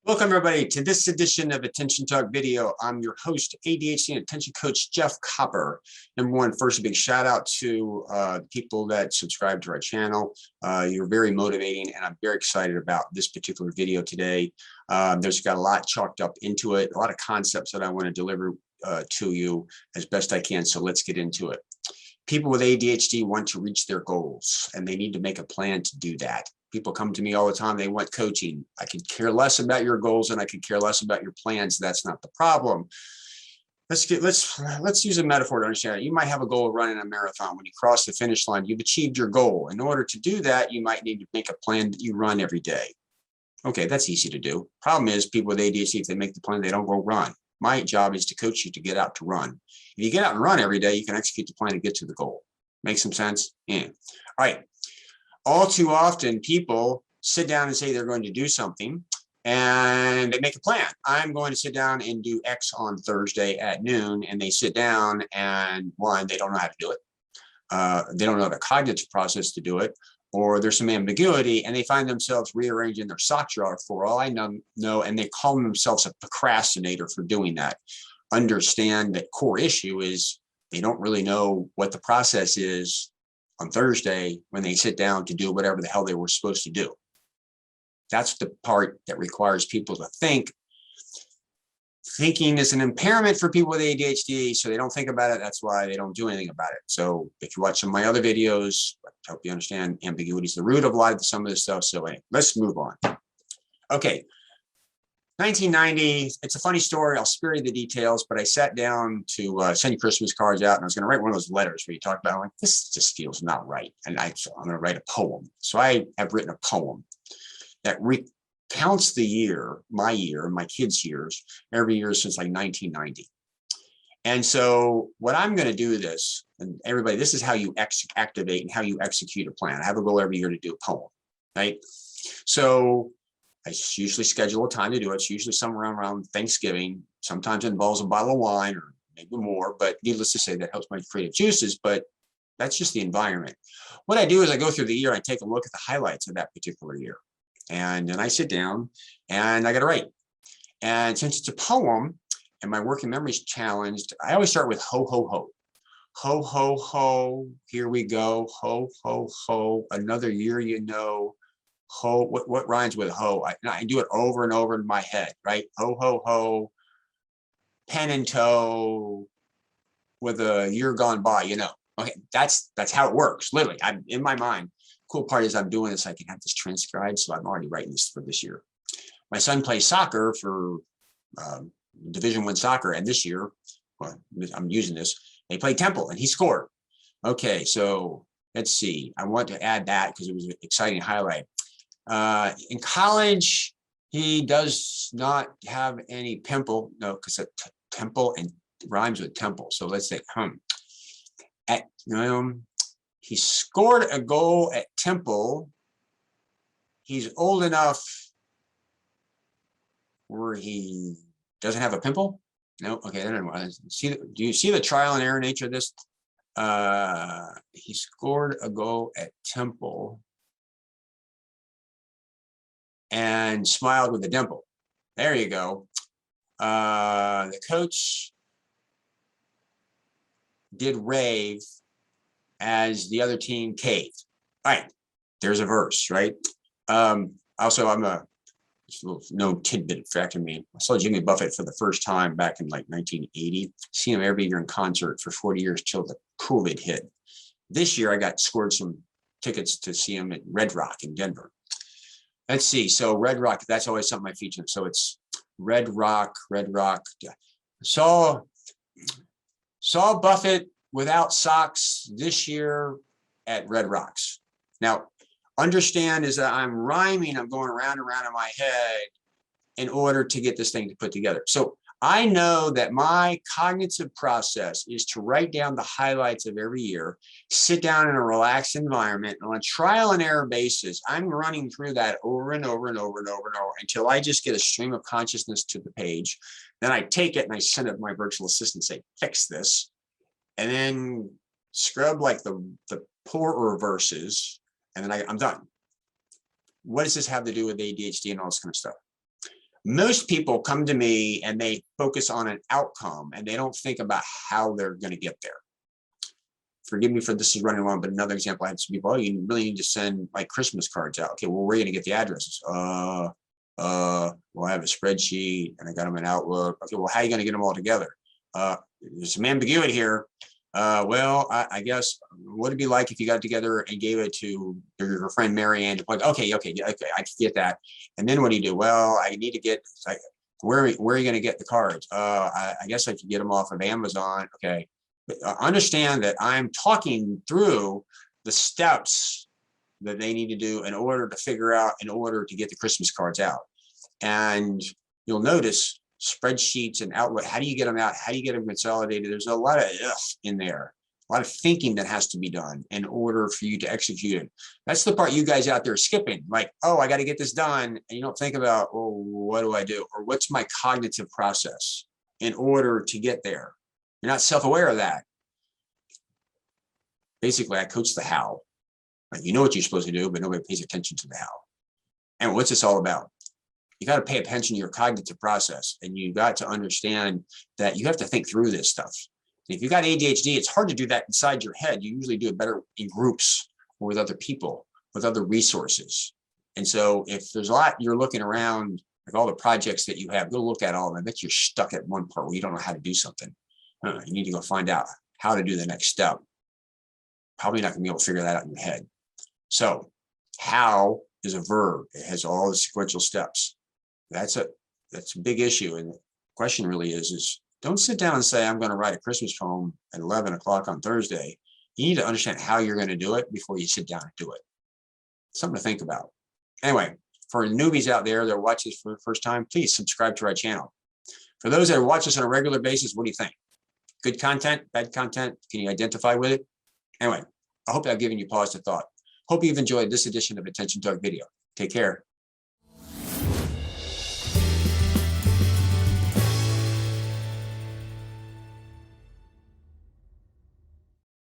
Welcome everybody to this edition of Attention Talk Video. I'm your host, ADHD and Attention Coach 𝐵𝐔𝐿. Number one, first a big shout out to people that subscribe to our channel. You're very motivating and I'm very excited about this particular video today. There's got a lot chalked up into it, a lot of concepts that I want to deliver to you as best I can. So let's get into it. People with ADHD want to reach their goals and they need to make a plan to do that. People come to me all the time. They want coaching. I could care less about your goals and I could care less about your plans. That's not the problem. Let's use a metaphor to understand it. You might have a goal of running a marathon. When you cross the finish line, you've achieved your goal. In order to do that, you might need to make a plan that you run every day. Okay, that's easy to do. Problem is, people with ADHD, if they make the plan, they don't go run. My job is to coach you to get out to run. If you get out and run every day, you can execute the plan to get to the goal. Make some sense? Yeah. All right. All too often, people sit down and say they're going to do something and they make a plan. I'm going to sit down and do X on Thursday at noon. And they sit down and one, they don't know how to do it. They don't know the cognitive process to do it, or there's some ambiguity and they find themselves rearranging their sock drawer for all I know, and they call themselves a procrastinator for doing that. Understand that core issue is they don't really know what the process is on Thursday when they sit down to do whatever the hell they were supposed to do. That's the part that requires people to think. Thinking is an impairment for people with ADHD, so they don't think about it. That's why they don't do anything about it. So if you watch some of my other videos, I hope you understand ambiguity is the root of a lot of some of this stuff. So anyway, let's move on. Okay. 1990, it's a funny story. I'll spare you the details, but I sat down to send you Christmas cards out and I was going to write one of those letters where you talk about, like, this just feels not right. And I'm going to write a poem. So I have written a poem that recounts the year, my kids' years, every year since like 1990. And so what I'm going to do this, and everybody, this is how you activate and how you execute a plan. I have a goal every year to do a poem, right? So I usually schedule a time to do it. It's usually somewhere around Thanksgiving. Sometimes it involves a bottle of wine or maybe more, but needless to say, that helps my creative juices, but that's just the environment. What I do is I go through the year, I take a look at the highlights of that particular year. And then I sit down and I got to write. And since it's a poem and my working memory is challenged, I always start with ho, ho, ho. Ho, ho, ho, here we go. Ho, ho, ho, another year, you know. Ho, what rhymes with ho? I do it over and over in my head, right? Ho, ho, ho, pen and toe, with a year gone by, you know. Okay, that's how it works. Literally, I'm in my mind. Cool part is I'm doing this. I can have this transcribed, so I'm already writing this for this year. My son plays soccer for Division I soccer, and this year, well, I'm using this. They played Temple, and he scored. Okay, so let's see. I want to add that because it was an exciting highlight. In college, he does not have any pimple. No, because temple and rhymes with temple. So let's say, he scored a goal at Temple. He's old enough where he doesn't have a pimple. No, okay. I don't know. Do you see the trial and error nature of this? He scored a goal at Temple and smiled with a dimple. There you go. The coach did rave as the other team caved. All right, there's a verse, right? Also, I'm a no tidbit fact of me. I saw Jimmy Buffett for the first time back in like 1980. Seen him every year in concert for 40 years till the COVID hit. This year, I scored some tickets to see him at Red Rock in Denver. Let's see. So Red Rock, that's always something I feature. So it's Red Rock. Saw Buffett without socks this year at Red Rocks. Now, understand is that I'm rhyming. I'm going around and around in my head in order to get this thing to put together. So I know that my cognitive process is to write down the highlights of every year, sit down in a relaxed environment, and on a trial and error basis, I'm running through that over and over and over and over and over until I just get a stream of consciousness to the page. Then I take it and I send it to my virtual assistant and say, fix this, and then scrub like the poorer verses, and then I'm done. What does this have to do with ADHD and all this kind of stuff? Most people come to me and they focus on an outcome and they don't think about how they're going to get there. Forgive me for this is running long, but another example, I had some people, oh, you really need to send like Christmas cards out. Okay, well, where are you going to get the addresses? Well, I have a spreadsheet and I got them in Outlook. Okay, well, how are you going to get them all together? There's some ambiguity here. Well, I guess what would it be like if you got together and gave it to your friend Marianne? Like, okay, I can get that. And then what do you do? Well, I need to get like, where are you going to get the cards? I guess I could get them off of Amazon. Okay, but understand that I'm talking through the steps that they need to do in order to figure out, in order to get the Christmas cards out. And you'll notice spreadsheets and Outlook, how do you get them out? How do you get them consolidated? There's a lot of in there, a lot of thinking that has to be done in order for you to execute it. That's the part you guys out there are skipping. Like, oh, I got to get this done. And you don't think about, oh, what do I do? Or what's my cognitive process in order to get there? You're not self-aware of that. Basically, I coach the how. Like, you know what you're supposed to do, but nobody pays attention to the how. And what's this all about? You got to pay attention to your cognitive process, and you got to understand that you have to think through this stuff. And if you've got ADHD, it's hard to do that inside your head. You usually do it better in groups or with other people, with other resources. And so if there's a lot you're looking around, like all the projects that you have, go look at all of them. I bet you're stuck at one part where you don't know how to do something. You need to go find out how to do the next step. Probably not going to be able to figure that out in your head. So how is a verb. It has all the sequential steps. That's a big issue. And the question really is don't sit down and say, I'm going to write a Christmas poem at 11 o'clock on Thursday. You need to understand how you're going to do it before you sit down and do it. Something to think about. Anyway, for newbies out there that watch this for the first time, please subscribe to our channel. For those that watch us on a regular basis, what do you think? Good content, bad content? Can you identify with it? Anyway, I hope I've given you pause to thought. Hope you've enjoyed this edition of Attention Talk Video. Take care.